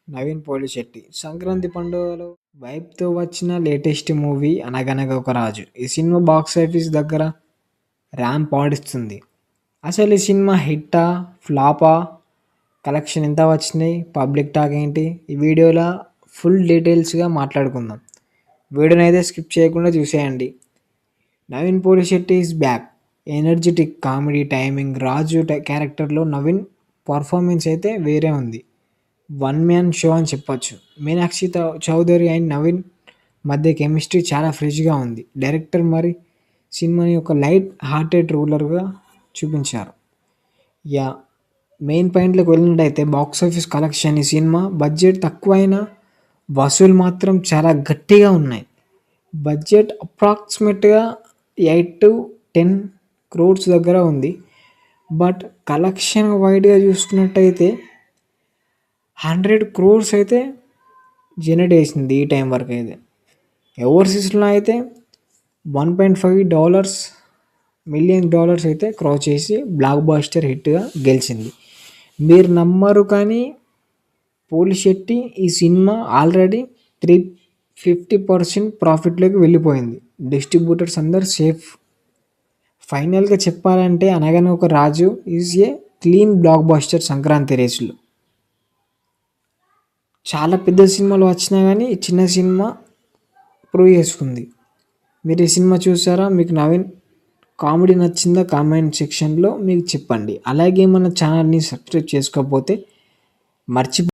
నవీన్ పోలిశెట్టి సంక్రాంతి పండుగలో వైబ్‌తో వచ్చిన latest movie 'అనగనగా ఒక రాజు'. ఈ సినిమా బాక్స్ ఆఫీస్ దగ్గర ర్యాంప్ ఆడిస్తుంది. అసలు ఈ సినిమా హిట్టా? ఫ్లాపా? కలెక్షన్ ఎంత వచ్చినాయి? పబ్లిక్ టాక్ ఏంటి? ఈ వీడియోలో ఫుల్ డీటెయిల్స్‌గా మాట్లాడుకుందాం. వీడియోనైతే స్కిప్ చేయకుండా చూసేయండి. Naveen Polishetty is back. Energetic comedy timing Raju క్యారెక్టర్‌లో నవీన్ పర్ఫార్మెన్స్ అయితే వేరే ఉంది. వన్ మ్యాన్ షో అని చెప్పొచ్చు. మీనాక్షి చౌదరి అండ్ నవీన్ మధ్య కెమిస్ట్రీ చాలా ఫ్రెష్గా ఉంది. డైరెక్టర్ మరి సినిమాని ఒక లైట్ హార్టెడ్ రూలర్గా చూపించారు. యా మెయిన్ పాయింట్లోకి వెళ్ళినట్టయితే బాక్స్ ఆఫీస్ కలెక్షన్. ఈ సినిమా బడ్జెట్ తక్కువైనా వసూలు మాత్రం చాలా గట్టిగా ఉన్నాయి. బడ్జెట్ అప్రాక్సిమేట్గా 8 to 10 crores దగ్గర ఉంది. బట్ కలెక్షన్ వైడ్గా చూసుకున్నట్టయితే 100 crores అయితే జనరేట్ చేసింది ఈ టైం వరకు అయితే. ఓవర్సీస్లో అయితే $1.5 million అయితే క్రాస్ చేసి బ్లాక్ బాస్టర్ హిట్గా గెలిచింది. మీరు నమ్మరు కానీ పోలిశెట్టి ఈ సినిమా ఆల్రెడీ 350% ప్రాఫిట్లోకి వెళ్ళిపోయింది. డిస్ట్రిబ్యూటర్స్ అందరు సేఫ్. ఫైనల్గా చెప్పాలంటే Anaganaga Oka Raju is a clean blockbuster Sankranti రేసులో. చాలా పెద్ద సినిమాలు వచ్చినా కానీ ఈ చిన్న సినిమా ప్రూవ్ చేసుకుంది. మీరు ఈ సినిమా చూసారా? మీకు నవీన్ కామెడీ నచ్చిందా? కామెంట్ సెక్షన్లో మీకు చెప్పండి. అలాగే మన ఛానల్ని సబ్స్క్రైబ్ చేసుకోకపోతే మర్చిపో